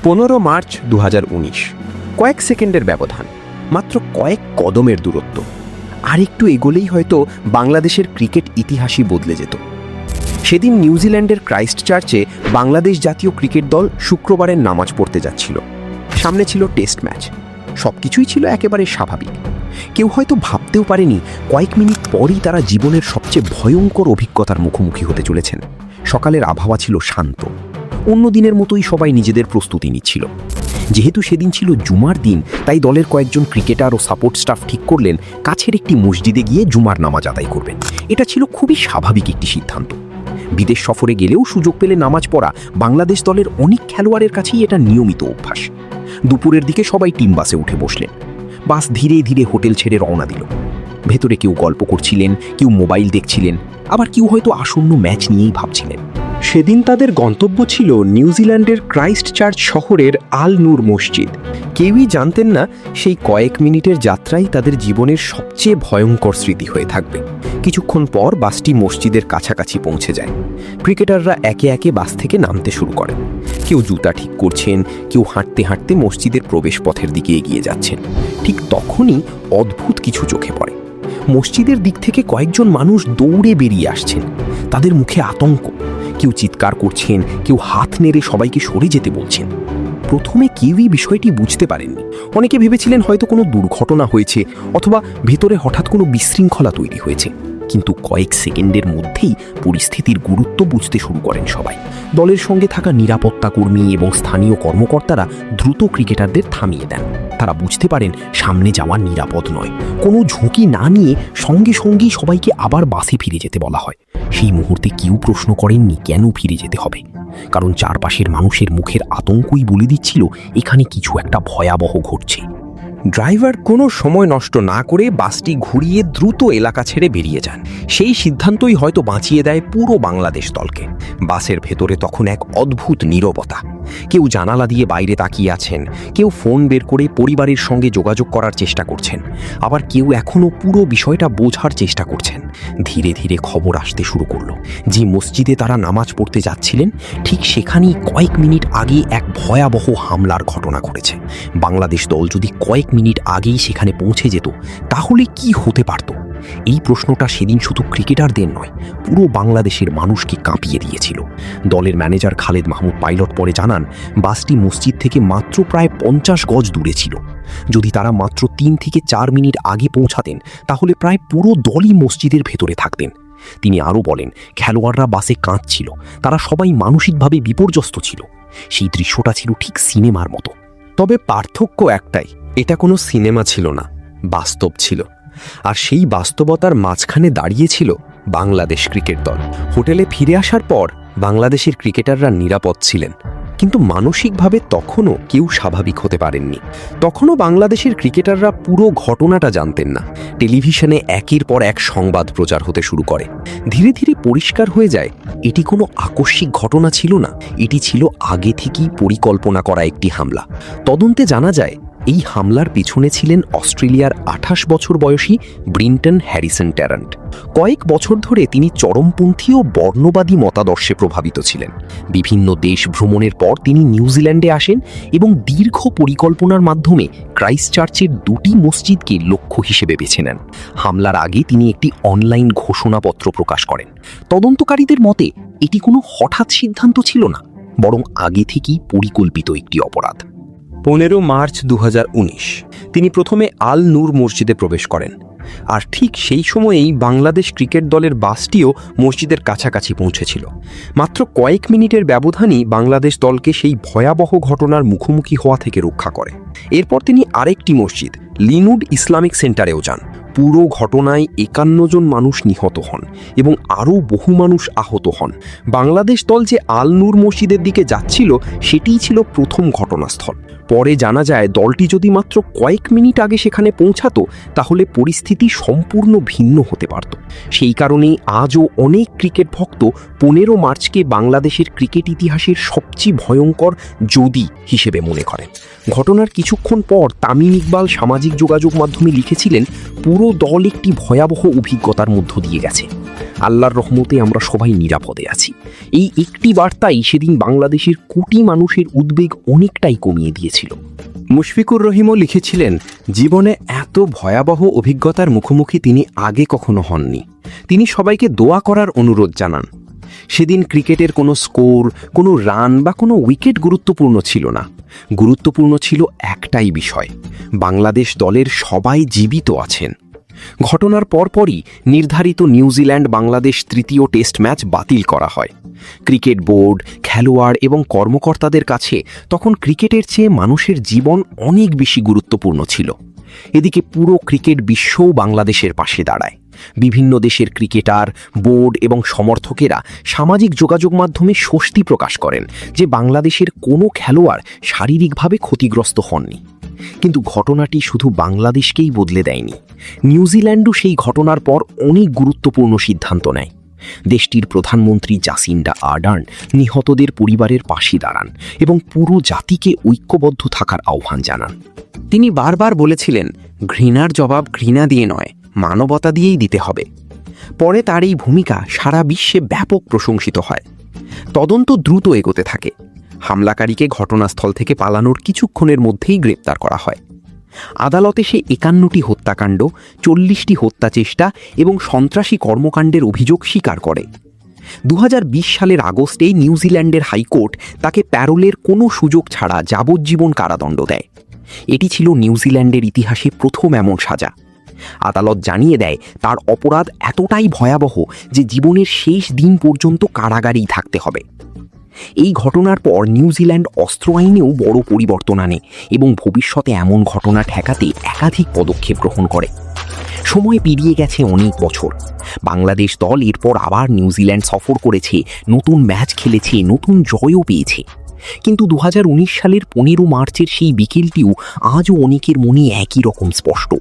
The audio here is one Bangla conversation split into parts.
15 মার্চ 2019। কয়েক সেকেন্ডের ব্যবধান, মাত্র কয়েক কদমের দূরত্ব। আর একটু এগোলেই হয়তো বাংলাদেশের ক্রিকেট ইতিহাসই বদলে যেত। সেদিন নিউজিল্যান্ডের ক্রাইস্ট চার্চে বাংলাদেশ জাতীয় ক্রিকেট দল শুক্রবারের নামাজ পড়তে যাচ্ছিল। সামনে ছিল টেস্ট ম্যাচ। সবকিছুই ছিল একেবারে স্বাভাবিক। কেউ হয়তো ভাবতেও পারেনি কয়েক মিনিট পরই তারা জীবনের সবচেয়ে ভয়ঙ্কর অভিজ্ঞতার মুখোমুখি হতে চলেছেন। সকালের আবহাওয়া ছিল শান্ত। অন্য দিনের মতোই সবাই নিজেদের প্রস্তুতি নিচ্ছিল। যেহেতু সেদিন ছিল জুমার দিন, তাই দলের কয়েকজন ক্রিকেটার ও সাপোর্ট স্টাফ ঠিক করলেন কাছের একটি মসজিদে গিয়ে জুমার নামাজ আদায় করবেন। এটা ছিল খুবই স্বাভাবিক একটি সিদ্ধান্ত। বিদেশ সফরে গেলেও সুযোগ পেলে নামাজ পড়া বাংলাদেশ দলের অনেক খেলোয়াড়ের কাছেই এটা নিয়মিত অভ্যাস। দুপুরের দিকে সবাই টিম বাসে উঠে বসলেন। বাস ধীরে ধীরে হোটেল ছেড়ে রওনা দিল। ভেতরে কেউ গল্প করছিলেন, কেউ মোবাইল দেখছিলেন, আবার কেউ হয়তো আসন্ন ম্যাচ নিয়েই ভাবছিলেন। সেদিন তাদের গন্তব্য ছিল নিউজিল্যান্ডের ক্রাইস্ট চার্চ শহরের আল নূর মসজিদ। কেউই জানতেন না সেই কয়েক মিনিটের যাত্রাই তাদের জীবনের সবচেয়ে ভয়ঙ্কর স্মৃতি হয়ে থাকবে। কিছুক্ষণ পর বাসটি মসজিদের কাছাকাছি পৌঁছে যায়। ক্রিকেটাররা একে একে বাস থেকে নামতে শুরু করেন। কেউ জুতা ঠিক করছেন, কেউ হাঁটতে হাঁটতে মসজিদের প্রবেশ পথের দিকে এগিয়ে যাচ্ছেন। ঠিক তখনই অদ্ভুত কিছু চোখে পড়ে। মসজিদের দিক থেকে কয়েকজন মানুষ দৌড়ে বেরিয়ে আসছেন। তাদের মুখে আতঙ্ক। কেউ চিৎকার করছেন, কেউ হাত নেড়ে সবাইকে সরে যেতে বলছেন। প্রথমে কেউই বিষয়টি বুঝতে পারেননি। অনেকে ভেবেছিলেন হয়তো কোনো দুর্ঘটনা হয়েছে অথবা ভেতরে হঠাৎ কোনো বিশৃঙ্খলা তৈরি হয়েছে। কিন্তু কয়েক সেকেন্ডের মধ্যেই পরিস্থিতির গুরুত্ব বুঝতে শুরু করেন সবাই। দলের সঙ্গে থাকা নিরাপত্তা কর্মী এবং স্থানীয় কর্মকর্তারা দ্রুত ক্রিকেটারদের থামিয়ে দেন। তারা বুঝতে পারেন সামনে যাওয়া নিরাপদ নয়। কোনো ঝুঁকি না নিয়ে সঙ্গে সঙ্গেই সবাইকে আবার বাসে ফিরে যেতে বলা হয়। সেই মুহূর্তে কেউ প্রশ্ন করেননি কেন ফিরে যেতে হবে, কারণ চারপাশের মানুষের মুখের আতঙ্কই বলে দিচ্ছিল এখানে কিছু একটা ভয়াবহ ঘটছে। ড্রাইভার কোনো সময় নষ্ট না করে বাসটি ঘুরিয়ে দ্রুত এলাকা ছেড়ে বেরিয়ে যান। সেই সিদ্ধান্তই হয়তো বাঁচিয়ে দেয় পুরো বাংলাদেশ দলকে। বাসের ভেতরে তখন এক অদ্ভুত নীরবতা। কেউ জানালা দিয়ে বাইরে তাকিয়ে আছেন, কেউ ফোন বের করে পরিবারের সঙ্গে যোগাযোগ করার চেষ্টা করছেন, আবার কেউ এখনও পুরো বিষয়টা বোঝার চেষ্টা করছেন। ধীরে ধীরে খবর আসতে শুরু করলো যে মসজিদে তারা নামাজ পড়তে যাচ্ছিলেন ঠিক সেখানেই কয়েক মিনিট আগে এক ভয়াবহ হামলার ঘটনা ঘটেছে। বাংলাদেশ দল যদি কয়েক মিনিট আগেই সেখানে পৌঁছে যেত তাহলে কি হতে পারত? এই প্রশ্নটা সেদিন শুধু ক্রিকেটারদের নয়, পুরো বাংলাদেশের মানুষকে কাঁপিয়ে দিয়েছিল। দলের ম্যানেজার খালেদ মাহমুদ পাইলট পরে জানান, বাসটি মসজিদ থেকে মাত্র প্রায় 50 গজ দূরে ছিল। যদি তারা মাত্র 3 থেকে 4 মিনিট আগে পৌঁছাতেন তাহলে প্রায় পুরো দলই মসজিদের ভেতরে থাকতেন। তিনি আরও বলেন, খেলোয়াড়রা বাসে কাঁদছিল, তারা সবাই মানসিকভাবে বিপর্যস্ত ছিল। সেই দৃশ্যটা ছিল ঠিক সিনেমার মতো। তবে পার্থক্য একটাই, এটা কোনো সিনেমা ছিল না, বাস্তব ছিল। আর সেই বাস্তবতার মাঝখানে দাঁড়িয়েছিল বাংলাদেশ ক্রিকেট দল। হোটেলে ফিরে আসার পর বাংলাদেশের ক্রিকেটাররা নিরাপদ ছিলেন, কিন্তু মানসিকভাবে তখনও কেউ স্বাভাবিক হতে পারেননি। তখনও বাংলাদেশের ক্রিকেটাররা পুরো ঘটনাটা জানতেন না। টেলিভিশনে একের পর এক সংবাদ প্রচার হতে শুরু করে। ধীরে ধীরে পরিষ্কার হয়ে যায় এটি কোনো আকস্মিক ঘটনা ছিল না, এটি ছিল আগে থেকেই পরিকল্পনা করা একটি হামলা। তদন্তে জানা যায় এই হামলার পিছনে ছিলেন অস্ট্রেলিয়ার 28 বছর বয়সী ব্রিন্টন হ্যারিসন ট্যারান্ট। কয়েক বছর ধরে তিনি চরমপন্থী ও বর্ণবাদী মতাদর্শে প্রভাবিত ছিলেন। বিভিন্ন দেশ ভ্রমণের পর তিনি নিউজিল্যান্ডে আসেন এবং দীর্ঘ পরিকল্পনার মাধ্যমে ক্রাইস্ট চার্চের 2টি মসজিদকে লক্ষ্য হিসেবে বেছে নেন। হামলার আগে তিনি একটি অনলাইন ঘোষণাপত্র প্রকাশ করেন। তদন্তকারীদের মতে এটি কোনো হঠাৎ সিদ্ধান্ত ছিল না, বরং আগে থেকেই পরিকল্পিত একটি অপরাধ। 15 মার্চ 2019 তিনি প্রথমে আল নূর মসজিদে প্রবেশ করেন। আর ঠিক সেই সময়েই বাংলাদেশ ক্রিকেট দলের বাসটিও মসজিদের কাছাকাছি পৌঁছেছিল। মাত্র কয়েক মিনিটের ব্যবধানই বাংলাদেশ দলকে সেই ভয়াবহ ঘটনার মুখোমুখি হওয়া থেকে রক্ষা করে। এরপর তিনি আরেকটি মসজিদ লিনুড ইসলামিক সেন্টারেও যান। পুরো ঘটনায় 51 জন মানুষ নিহত হন এবং আরও বহু মানুষ আহত হন। বাংলাদেশ দল যে আল নূর মসজিদের দিকে যাচ্ছিল সেটিই ছিল প্রথম ঘটনাস্থল। পরে জানা যায় দলটি যদি মাত্র কয়েক মিনিট আগে সেখানে পৌঁছাতো তাহলে পরিস্থিতি সম্পূর্ণ ভিন্ন হতে পারত। সেই কারণেই আজও অনেক ক্রিকেট ভক্ত 15 মার্চকে বাংলাদেশের ক্রিকেট ইতিহাসের সবচেয়ে ভয়ঙ্কর যদি হিসেবে মনে করেন। ঘটনার কিছুক্ষণ পর তামিম ইকবাল সামাজিক যোগাযোগ মাধ্যমে লিখেছিলেন, পুরো দল একটি ভয়াবহ অভিজ্ঞতার মধ্য দিয়ে গেছে। আল্লাহর রহমতে আমরা সবাই নিরাপদে আছি। এই একটি বার্তাই সেদিন বাংলাদেশের কোটি মানুষের উদ্বেগ অনেকটাই কমিয়ে দিয়েছিল। মুশফিকুর রহিমও লিখেছিলেন, জীবনে এত ভয়াবহ অভিজ্ঞতার মুখোমুখি তিনি আগে কখনো হননি। তিনি সবাইকে দোয়া করার অনুরোধ জানান। সেদিন ক্রিকেটের কোনো স্কোর, কোনো রান বা কোনো উইকেট গুরুত্বপূর্ণ ছিল না। গুরুত্বপূর্ণ ছিল একটাই বিষয়, বাংলাদেশ দলের সবাই জীবিত আছেন। ঘটনার পরপরই নির্ধারিত নিউজিল্যান্ড বাংলাদেশ তৃতীয় টেস্ট ম্যাচ বাতিল করা হয়। ক্রিকেট বোর্ড, খেলোয়াড় এবং কর্মকর্তাদের কাছে তখন ক্রিকেটের চেয়ে মানুষের জীবন অনেক বেশি গুরুত্বপূর্ণ ছিল। এদিকে পুরো ক্রিকেট বিশ্বও বাংলাদেশের পাশে দাঁড়ায়। বিভিন্ন দেশের ক্রিকেটার, বোর্ড এবং সমর্থকেরা সামাজিক যোগাযোগ মাধ্যমে স্বস্তি প্রকাশ করেন যে বাংলাদেশের কোনো খেলোয়াড় শারীরিকভাবে ক্ষতিগ্রস্ত হননি। কিন্তু ঘটনাটি শুধু বাংলাদেশকেই বদলে দেয়নি। নিউজিল্যান্ডও সেই ঘটনার পর অনেক গুরুত্বপূর্ণ সিদ্ধান্ত নেয়। দেশটির প্রধানমন্ত্রী জাসিন্ডা আর্ডার্ন নিহতদের পরিবারের পাশে দাঁড়ান এবং পুরো জাতিকে ঐক্যবদ্ধ থাকার আহ্বান জানান। তিনি বারবার বলেছিলেন, ঘৃণার জবাব ঘৃণা দিয়ে নয়, মানবতা দিয়েই দিতে হবে। পরে তার এই ভূমিকা সারা বিশ্বে ব্যাপক প্রশংসিত হয়। তদন্ত দ্রুত এগোতে থাকে। হামলাকারীকে ঘটনাস্থল থেকে পালানোর কিছুক্ষণের মধ্যেই গ্রেপ্তার করা হয়। আদালতে সে 51টি হত্যাকাণ্ড, 40টি হত্যা চেষ্টা এবং সন্ত্রাসী কর্মকাণ্ডের অভিযোগ স্বীকার করে। 2020 সালের আগস্টে নিউজিল্যান্ডের হাইকোর্ট তাকে প্যারোলের কোনো সুযোগ ছাড়া যাবজ্জীবন কারাদণ্ড দেয়। এটি ছিল নিউজিল্যান্ডের ইতিহাসে প্রথম এমন সাজা। আদালত জানিয়ে দেয় তার অপরাধ এতটাই ভয়াবহ যে জীবনের শেষ দিন পর্যন্ত কারাগারেই থাকতে হবে। এই ঘটনার পর নিউজিল্যান্ড অস্ত্র আইনেও বড় পরিবর্তন আনে এবং ভবিষ্যতে এমন ঘটনা ঠেকাতে একাধিক পদক্ষেপ গ্রহণ করে। সময় পেরিয়ে গেছে অনেক বছর। বাংলাদেশ দল এরপর আবার নিউজিল্যান্ড সফর করেছে, নতুন ম্যাচ খেলেছে, নতুন জয়ও পেয়েছে। কিন্তু 2019 সালের 15 মার্চের সেই বিকেলটিও আজও অনেকের মনে একই রকম স্পষ্ট।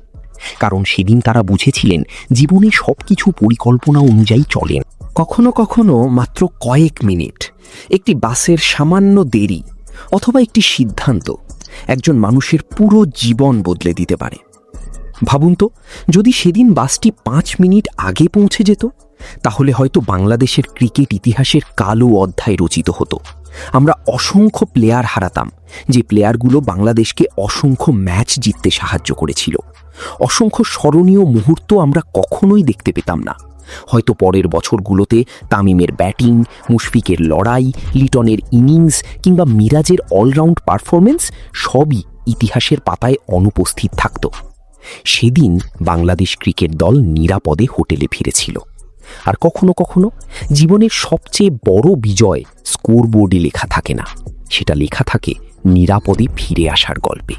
কারণ সেদিন তারা বুঝেছিলেন জীবনে সবকিছু পরিকল্পনা অনুযায়ী চলেন। কখনো কখনো মাত্র কয়েক মিনিট, একটি বাসের সামান্য দেরি অথবা একটি সিদ্ধান্ত একজন মানুষের পুরো জীবন বদলে দিতে পারে। ভাবুন তো, যদি সেদিন বাসটি 5 মিনিট আগে পৌঁছে যেত, তাহলে হয়তো বাংলাদেশের ক্রিকেট ইতিহাসের কালো অধ্যায় রচিত হতো। আমরা অসংখ্য প্লেয়ার হারাতাম, যে প্লেয়ারগুলো বাংলাদেশকে অসংখ্য ম্যাচ জিততে সাহায্য করেছিল। অসংখ্য স্মরণীয় মুহূর্ত আমরা কখনোই দেখতে পেতাম না। হয়তো পরের বছরগুলোতে তামিমের ব্যাটিং, মুশফিকের লড়াই, লিটনের ইনিংস কিংবা মিরাজের অলরাউন্ড পারফরমেন্স সবই ইতিহাসের পাতায় অনুপস্থিত থাকত। সেদিন বাংলাদেশ ক্রিকেট দল নিরাপদে হোটেলে ফিরেছিল। আর কখনো কখনো জীবনের সবচেয়ে বড় বিজয় স্কোরবোর্ডে লেখা থাকে না, সেটা লেখা থাকে নিরাপদে ফিরে আসার গল্পে।